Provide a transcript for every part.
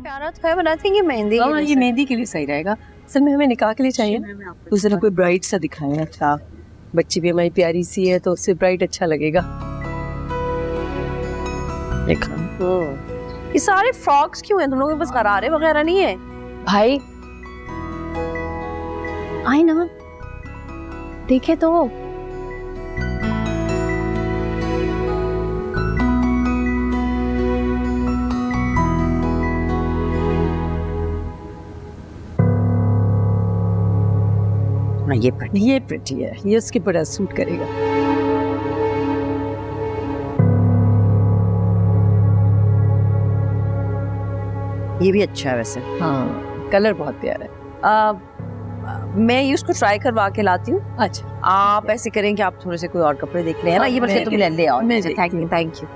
प्यारा तो है, बनाती है मेहंदी। हाँ, ये मेहंदी के लिए सही रहेगा। असल में हमें निकाह के लिए चाहिए। उस तरह कोई ब्राइट सा दिखाएं। अच्छा, बच्ची भी हमारी प्यारी सी है तो उससे ब्राइट अच्छा लगेगा। देखो ये सारे फ्रॉक्स क्यों हैं? तुम लोगों के पास गरारे वगैरह नहीं है? भाई आई ना, देखे तो। ये प्रिटी है, ये उसके बड़ा सूट करेगा। ये भी अच्छा है वैसे। हाँ, कलर बहुत प्यारा है। मैं ये उसको ट्राई करवा के लाती हूँ। अच्छा, आप ऐसे करें कि आप थोड़े से कोई और कपड़े देख लें, है ना? ये बल्कि तुम ले आओ। Thank you.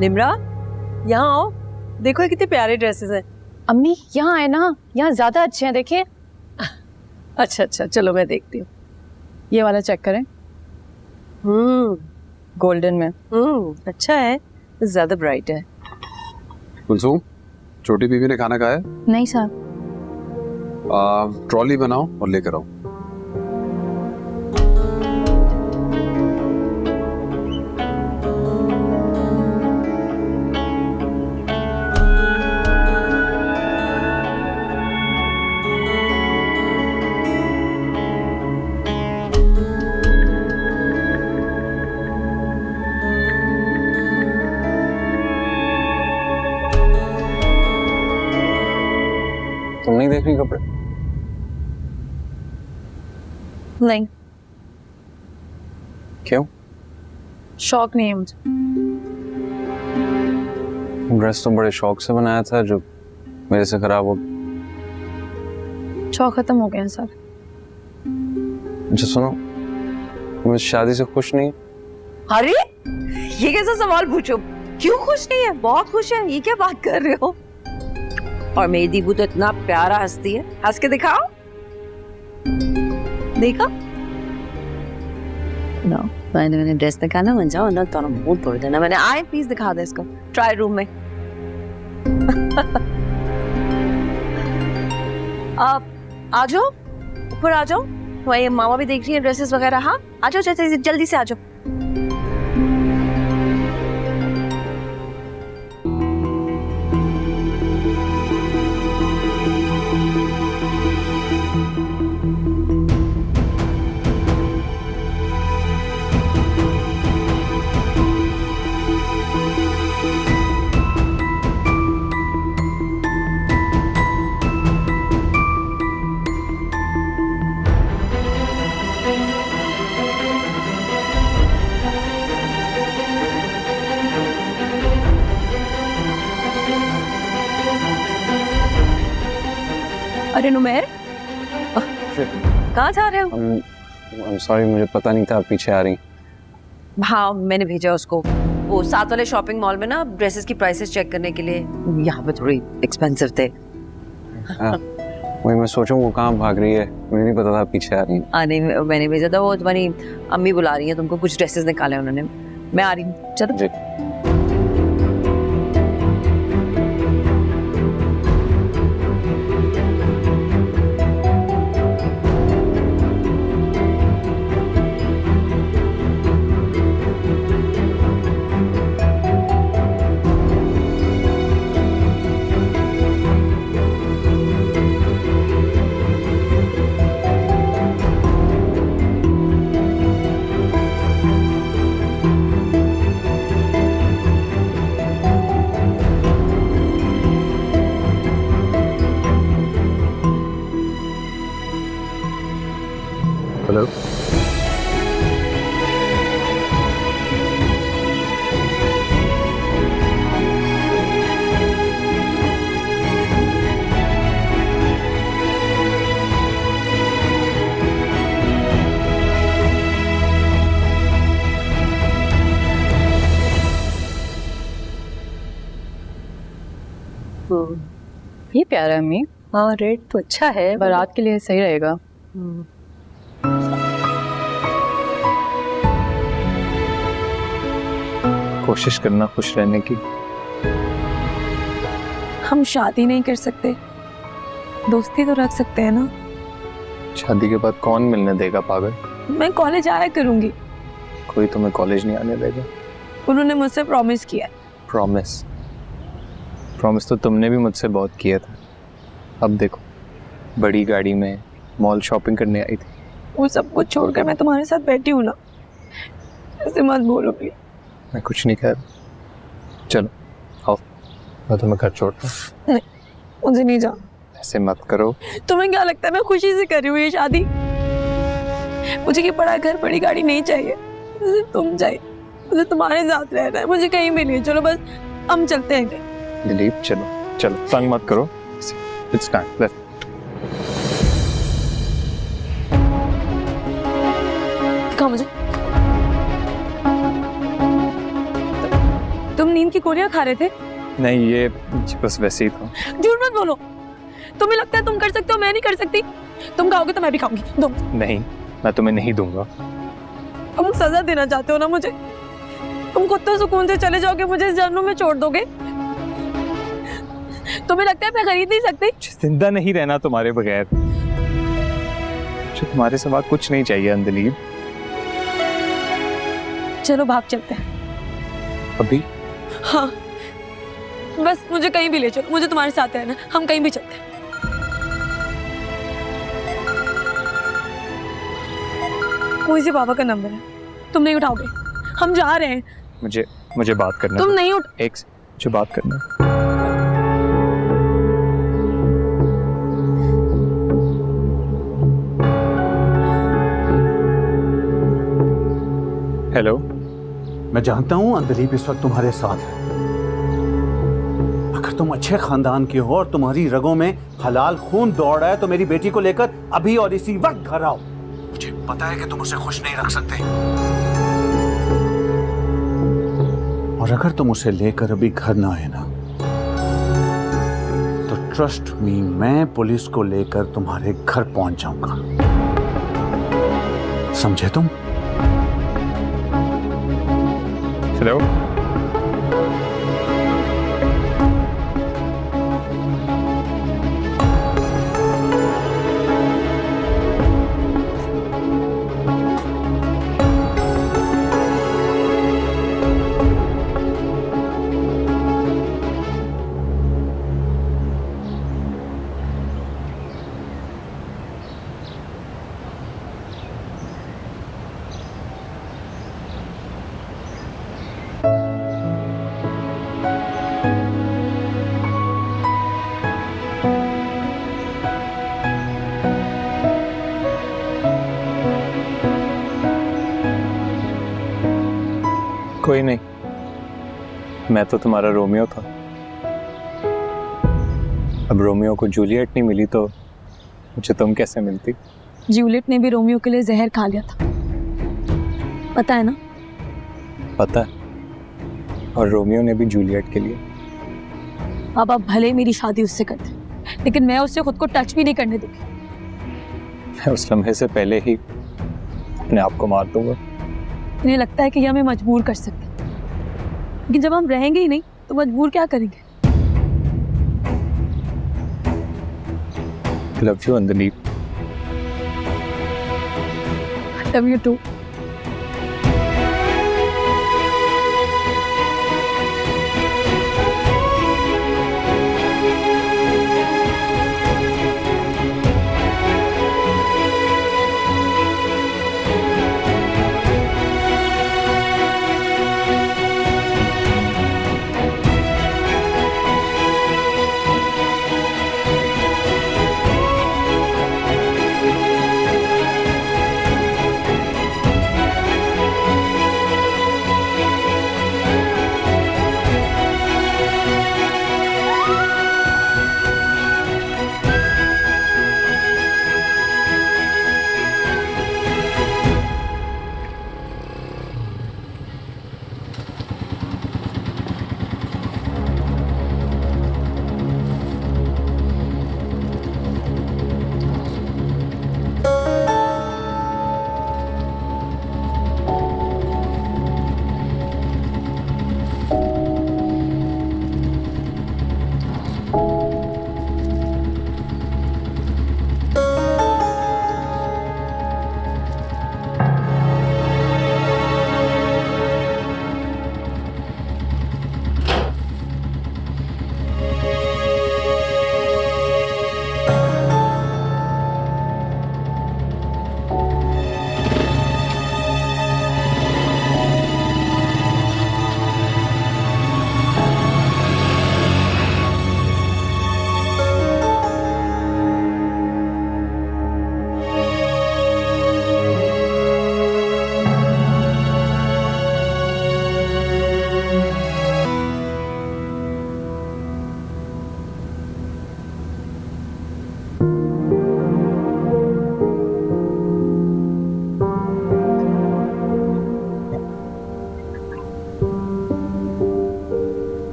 निम्रा, यहाँ आओ, देखो ये कितने प्यारे ड्रेसेस हैं। अम्मी यहाँ आए ना, यहाँ ज्यादा अच्छे हैं, देखिए। अच्छा, चलो मैं देखती हूँ। ये वाला चेक करें, गोल्डन में। अच्छा है, ज्यादा ब्राइट है। कुलसूम, छोटी बीवी ने खाना खाया? नहीं साहब। ट्रॉली बनाओ और लेकर आओ। तुम नहीं देख रही कपड़े? नहीं, क्यों? शौक नहीं है मुझे। ड्रेस तो बड़े शौक से बनाया था जो मेरे से खराब हो। शौक खत्म हो गए हैं सर। अच्छा सुनो, तुम इस शादी से खुश नहीं? अरे ये कैसा सवाल पूछो? क्यों खुश नहीं है? बहुत खुश है। ये क्या बात कर रहे हो? और मेरी दीबू तो इतना प्यारा हंसती है, हंस के दिखाओ। देखा ना, मैंने ड्रेस दिखाना, बन जाओ ना, तो बहुत तोड़ देना। मैंने आए प्लीज दिखा दे इसको ट्राई रूम में। आप आ जाओ, ऊपर आ जाओ। वही मामा भी देख रही है ड्रेसेस वगैरह। हाँ आ जाओ, जल्दी से आ जाओ। अरे नुमेर, कहाँ जा रहे हो? I'm sorry, मुझे पता नहीं था आप पीछे आ रही। हाँ मैंने भेजा उसको वो साथ वाले शॉपिंग मॉल में ना ड्रेसेस की प्राइसेस चेक करने के लिए। यहाँ पे थोड़ी एक्सपेंसिव थे। वही मैं सोचूं वो कहाँ भाग रही है, मुझे नहीं पता था आप पीछे आ रही। नहीं मैंने भेजा था, वो तुम्हारी अम्मी बुला रही है तुमको, कुछ ड्रेसेस निकाले उन्होंने। मैं आ रही हूँ, चलो जी। हेलो, ये प्यारा है अम्मी। हाँ, रेड तो अच्छा है, बारात के लिए सही रहेगा। कोशिश करना खुश रहने की। हम शादी नहीं कर सकते, दोस्ती तो रख सकते हैं ना। शादी के बाद कौन मिलने देगा पागल? मैं कॉलेज आया करूंगी। कोई तुम्हें कॉलेज नहीं आने देगा। उन्होंने मुझसे प्रॉमिस किया। प्रॉमिस प्रॉमिस तो तुमने भी मुझसे बहुत किया था। अब देखो, बड़ी गाड़ी में मॉल शॉपिंग करने आई थी। वो सब कुछ छोड़कर मैं तुम्हारे साथ बैठी हूँ ना, ऐसे मत बोलो प्लीज। मैं कुछ नहीं कह रहा। चलो आओ, मैं तुम्हें घर छोड़ता हूँ। नहीं, मुझे नहीं जाना। ऐसे मत करो। तुम्हें क्या लगता है मैं खुशी से कर रही हूँ ये शादी? मुझे ये बड़ा घर बड़ी गाड़ी नहीं चाहिए, मुझे तुम चाहिए। मुझे तुम्हारे साथ रहना है, मुझे कहीं भी नहीं। चलो बस हम चलते हैं कहीं। दिलीप चलो चलो, तंग मत करो। It's time, let's. दिखाओ मुझे। तुम नींद की गोलियां खा रहे थे? नहीं, ये बस वैसे ही था। झूठ मत बोलो। तुम्हें लगता है तुम कर सकते हो, मैं नहीं कर सकती? तुम खाओगे तो मैं भी खाऊंगी। दो। नहीं, मैं तुम्हें नहीं दूंगा। तुम सजा देना चाहते हो ना मुझे? तुम खुद तो सुकून से चले जाओगे, मुझे इस जहन्नुम में छोड़ दोगे? तुम्हें लगता है मैं खरीद नहीं सकती? जिंदा नहीं रहना तुम्हारे बगैर। मुझे तुम्हारे सिवा कुछ नहीं चाहिए अंजलि। चलो भाग चलते हैं। अभी? हाँ, बस मुझे कहीं भी ले चलो, मुझे तुम्हारे साथ रहना। हम कहीं भी चलते हैं। कोई से पापा का नंबर है, तुम नहीं उठाओगे। हम जा रहे हैं। मुझे बात करना। तुम नहीं उठ। मुझे बात करना। हेलो। मैं जानता हूं अंदलीप इस वक्त तुम्हारे साथ है। अगर तुम अच्छे खानदान के हो और तुम्हारी रगों में हलाल खून दौड़ रहा है तो मेरी बेटी को लेकर अभी और इसी वक्त घर आओ। मुझे पता है कि तुम उसे खुश नहीं रख सकते, और अगर तुम उसे लेकर अभी घर ना आए ना तो ट्रस्ट मी, मैं पुलिस को लेकर तुम्हारे घर पहुंच जाऊंगा। समझे तुम? हेलो। कोई नहीं, मैं तो तुम्हारा रोमियो था। अब रोमियो को जूलियट नहीं मिली तो मुझे तुम कैसे मिलती? जूलियट ने भी रोमियो के लिए जहर खा लिया था, पता है ना? पता है, और रोमियो ने भी जूलियट के लिए। अब आप भले मेरी शादी उससे करते, लेकिन मैं उससे खुद को टच भी नहीं करने दूंगी। मैं उस लम्हे से पहले ही अपने आप को मार दूंगा। इन्हें लगता है कि ये हमें मजबूर कर सकते हैं, लेकिन जब हम रहेंगे ही नहीं तो मजबूर क्या करेंगे? Love you Anjali. Love you too.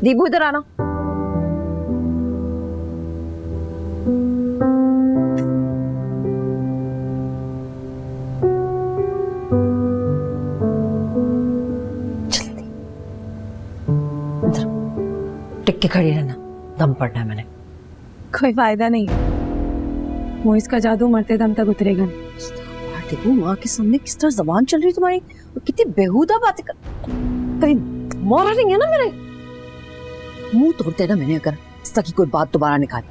Deepu इधर आना। टिक के खड़ी रहना, दम पड़ना है मैंने। कोई फायदा नहीं है, वो इसका जादू मरते दम तक उतरेगा नहीं। देखो माँ के सामने किस तरह जबान चल रही है तुम्हारी, और कितनी बेहुदा बातें कर। कभी मारा नहीं है ना मेरे, मुंह तोड़ते ना मैंने अगर इस तरह की कोई बात दोबारा निकाली।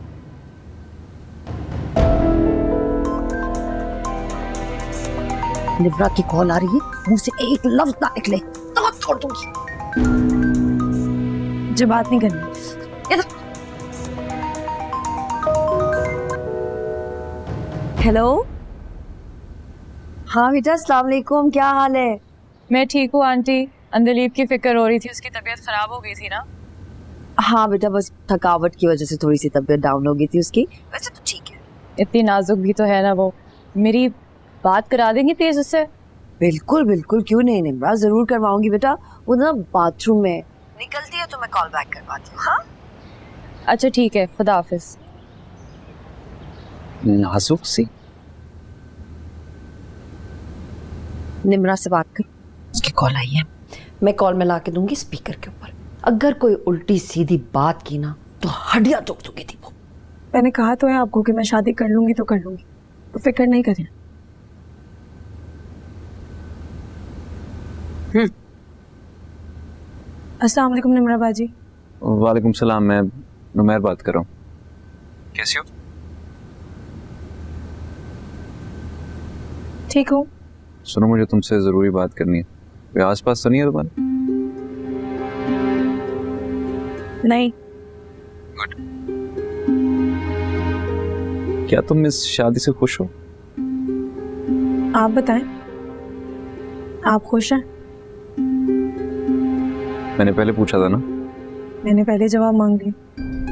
निवरा की कॉल आ रही है, मुंह से एक लफ्ज ना निकले तो छोड़ दूंगी। मुझे बात नहीं करनी। हेलो, हाँ बेटा अस्सलाम वालेकुम, क्या हाल है? मैं ठीक हूँ आंटी, अंदलीब की फिक्र हो रही थी, उसकी तबीयत खराब हो गई थी ना। हाँ बेटा, बस थकावट की वजह से थोड़ी सी तबीयत डाउन हो गई थी उसकी, वैसे तो ठीक है। इतनी नाजुक भी तो है ना वो। मेरी बात करा देंगी प्लीज उससे? बिल्कुल बिल्कुल, क्यों नहीं निम्रा, जरूर करवाऊंगी बेटा। वो ना बाथरूम में निकलती है तो मैं कॉल बैक करवाती हूँ। हाँ अच्छा ठीक है, खुदा हाफिज। नाजुक सी? निम्रा से बात कर, उसकी कॉल आई है, मैं कॉल में ला के दूंगी स्पीकर के ऊपर। अगर कोई उल्टी सीधी बात की ना तो हड्डियां तोड़ दूंगी थी वो। मैंने कहा तो है आपको कि मैं शादी कर लूंगी तो कर लूंगी, तो फिक्र नहीं करें। अस्सलाम वालेकुम निम्रा बाजी। वालेकुम सलाम, मैं नुमैर बात कर रहा हूँ। कैसी हो? ठीक हो? सुनो, मुझे तुमसे जरूरी बात करनी है। कोई आसपास तो नहीं है तुम्हारे? नहीं। गुड। क्या तुम इस शादी से खुश हो? आप बताएं, आप खुश हैं? मैंने पहले पूछा था ना। मैंने पहले जवाब मांग लिया।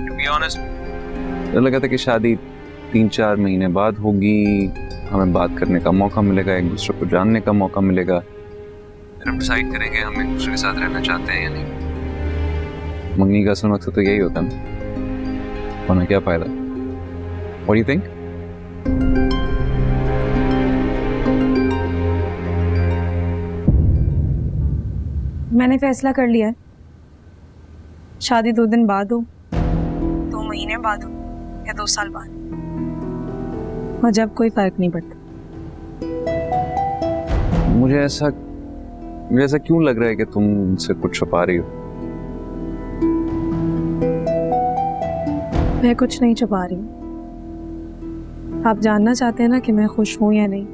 To be honest, मुझे लगा था कि शादी 3-4 महीने बाद होगी, हमें बात करने का मौका मिलेगा, एक दूसरे को जानने का मौका मिलेगा, फिर हम डिसाइड करेंगे हम एक दूसरे के साथ रहना चाहते हैं या नहीं। मंगनी का असल मकसद तो यही होता है ना, वरना क्या फायदा। What do you think? मैंने फैसला कर लिया है, शादी 2 दिन बाद हो, 2 महीने बाद हो या 2 साल बाद, मुझे अब कोई फर्क नहीं पड़ता। मुझे ऐसा क्यों लग रहा है कि तुम मुझसे कुछ छुपा रही हो? मैं कुछ नहीं छुपा रही हूँ। आप जानना चाहते हैं ना कि मैं खुश हूं या नहीं,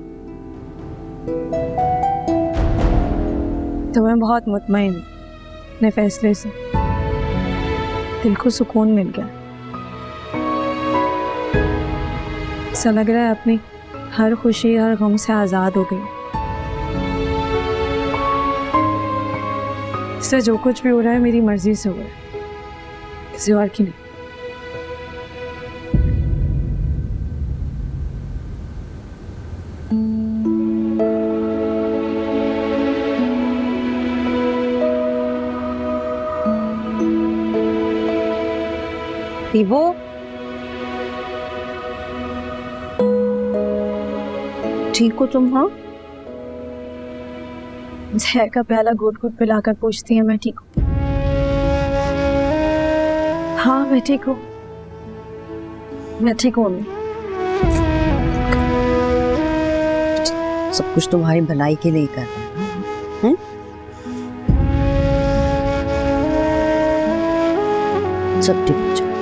तो मैं बहुत मुतमईन हूँ अपने फैसले से। दिल को सुकून मिल गया, ऐसा लग रहा है अपनी हर खुशी हर गम से आज़ाद हो गई। इससे जो कुछ भी हो रहा है मेरी मर्जी से हो रहा है, किसी और की नहीं। वो ठीक हो तुम? हाँ, जहर का प्याला घुट घुट पिलाकर पूछती है मैं ठीक हूँ। हाँ मैं ठीक हूँ, मैं ठीक हूँ। सब कुछ तुम्हारी भलाई के लिए ही कर रहे हैं। सब ठीक हो जाए।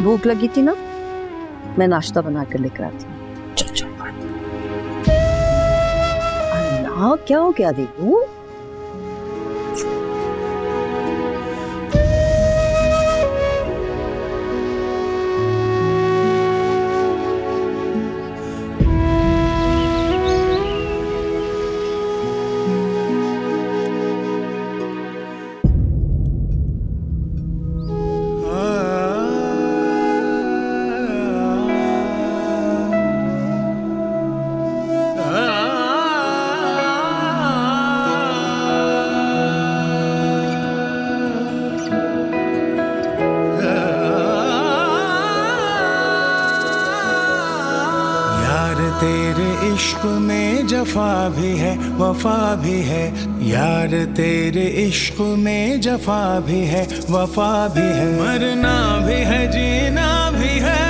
भूख लगी थी ना, मैं नाश्ता बना कर लेकर आती हूँ। चल चल। अल्लाह, क्या हो गया देखो? इश्क में जफा भी है वफा भी है यार, तेरे इश्क में जफा भी है वफा भी है, मरना भी है जीना भी है,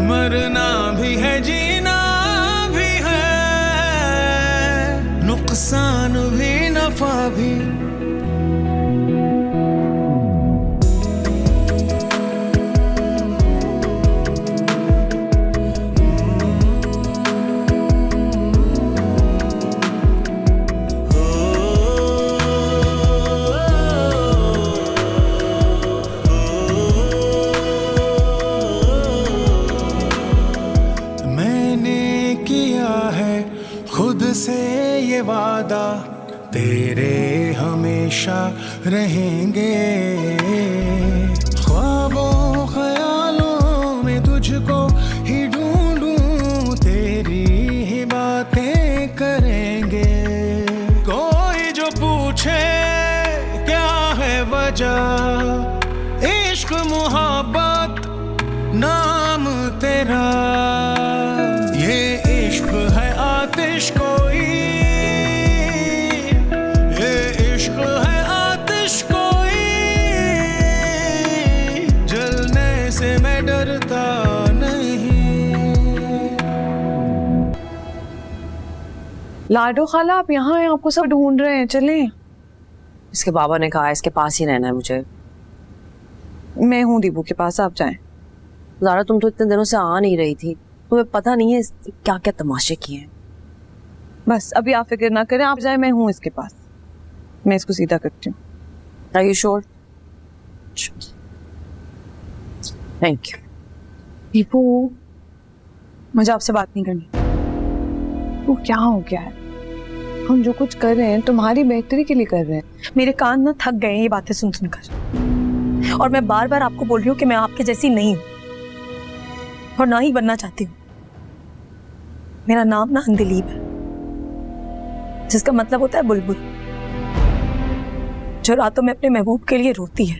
मरना भी है जीना भी है, नुकसान भी नफा भी। खुद से ये वादा तेरे हमेशा रहेंगे, ख्वाबों ख्यालों में तुझको ही ढूंढूं, तेरी ही बातें करेंगे। कोई जो पूछे क्या है वजह, इश्क मुहब्बत नाम तेरा, ये इश्क है आतिश कोई, ये इश्क है आतिश कोई, जलने से मैं डरता नहीं। लाडो खाला आप यहाँ हैं, आपको सब ढूंढ रहे हैं, चलें। इसके बाबा ने कहा इसके पास ही रहना है मुझे। मैं हूँ दीपू के पास, आप जाएं। ज़ारा तुम तो इतने दिनों से आ नहीं रही थी, तुम्हें पता नहीं है क्या क्या तमाशे किए हैं। बस अभी आप फिक्र ना करें, आप जाए, मैं हूँ इसके पास, मैं इसको सीधा करती हूँ। Are you sure? Thank you. Deepu मुझे आपसे बात नहीं करनी। वो क्या हो गया है? हम जो कुछ कर रहे हैं तुम्हारी बेहतरी के लिए कर रहे हैं। मेरे कान ना थक गए हैं ये बातें सुन सुनकर, और मैं बार बार आपको बोल रही हूँ कि मैं आपके जैसी नहीं हूँ और ना ही बनना चाहती हूँ। मेरा नाम ना अंदिलीब है, जिसका मतलब होता है बुलबुल, जो रातों में अपने महबूब के लिए रोती है।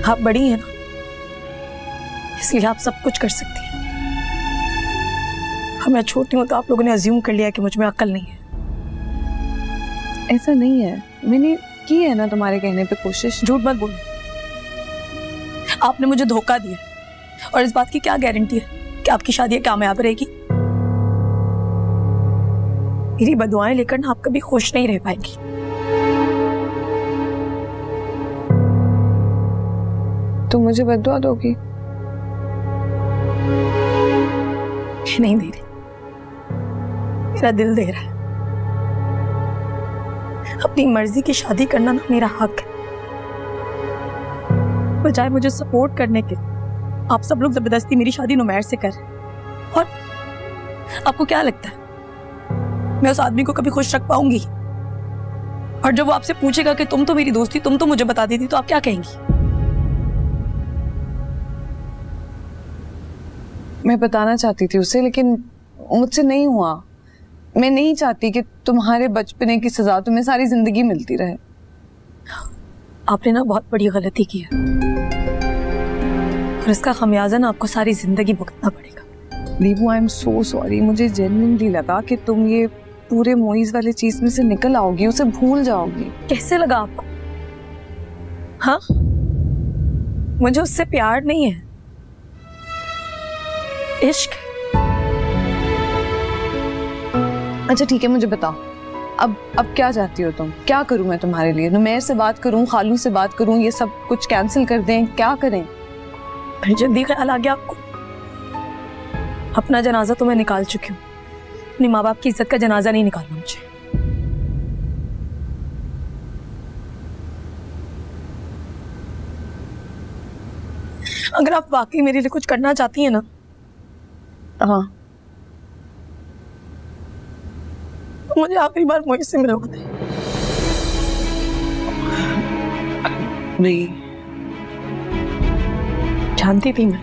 आप बड़ी हैं ना, इसलिए आप सब कुछ कर सकती हैं। मैं छोटी हूँ तो आप लोगों ने अज्यूम कर लिया कि मुझ में अक्ल नहीं है। ऐसा नहीं है, मैंने की है ना तुम्हारे कहने पे कोशिश। झूठ मत बोलो, आपने मुझे धोखा दिया, और इस बात की क्या गारंटी है कि आपकी शादी कामयाब रहेगी। मेरी बदुआएं लेकर ना आप कभी खुश नहीं रह पाएगी। तो मुझे बदुआ दोगी? नहीं दे रही, मेरा दिल दे रहा है। अपनी मर्जी की शादी करना ना मेरा हक है। बजाय मुझे सपोर्ट करने के आप सब लोग जबरदस्ती मेरी शादी नुमैर से कर। और आपको क्या लगता है मैं उस आदमी को कभी खुश रख पाऊंगी? और जब वो आपसे पूछेगा कि तुम तो मेरी दोस्त थी, तुम तो मुझे बता देती, तो आप क्या कहेंगी? मैं बताना चाहती थी उसे, लेकिन मुझसे नहीं हुआ। मैं नहीं चाहती कि तुम्हारे बचपने की सजा तुम्हें सारी जिंदगी मिलती रहे। आपने ना बहुत बड़ी गलती की है, और इसका खमियाजा ना आपको सारी जिंदगी भुगतना पड़ेगा। Deepu, I am so sorry. मुझे जेन्युइनली लगा कि तुम ये पूरे मोइज वाले चीज में से निकल आओगी, उसे भूल जाओगी। कैसे लगा आपको? हाँ, मुझे उससे प्यार नहीं है, इश्क। अच्छा ठीक है, मुझे बताओ अब क्या चाहती हो तुम? क्या करूं मैं तुम्हारे लिए? नुमैर से बात करूं, खालू से बात करूं, ये सब कुछ कैंसिल कर दें? क्या करें? फिर जल्दी ख्याल आ गया आपको? अपना जनाजा तो मैं निकाल चुकी हूँ, अपने माँ बाप की इज्जत का जनाजा नहीं निकालना मुझे। अगर आप वाकई मेरे लिए कुछ करना चाहती हैं ना, हाँ, मुझे आखिरी बार मोहित से मिलवा दे। नहीं जानती थी मैं,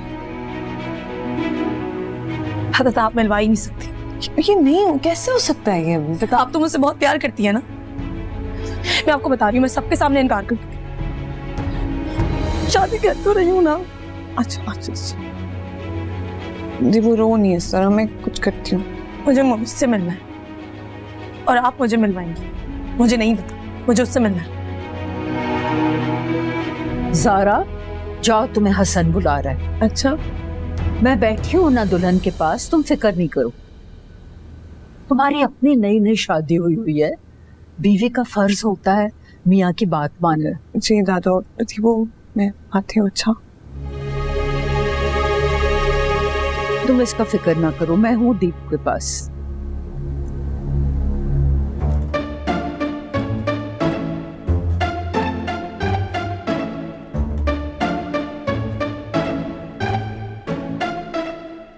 तो आप मिलवा ही नहीं सकती। ये नहीं हो, कैसे हो सकता है ये? आप तो मुझसे बहुत प्यार करती है ना। मैं आपको बता रही हूँ, मैं सबके सामने इनकार कर दूंगी। शादी कर तो रही हूँ ना। अच्छा अच्छा, जी वो रो नहीं है सर, मैं कुछ करती हूँ। मुझे मोहित से मिलना है और आप मुझे मिलवाएंगे। मुझे नहीं पता, मुझे उससे मिलना है। ज़ारा जाओ, तुम्हें हसन बुला रहा है। अच्छा मैं बैठी हूं ना दुल्हन के पास, तुम फिक्र नहीं करो। तुम्हारी अपनी नई नई शादी हुई है, बीवी का फर्ज होता है मियाँ की बात मानना। जी दादा जी वो मैं आती हूँ। अच्छा तुम इसका फिक्र ना करो, मैं हूँ दीप के पास।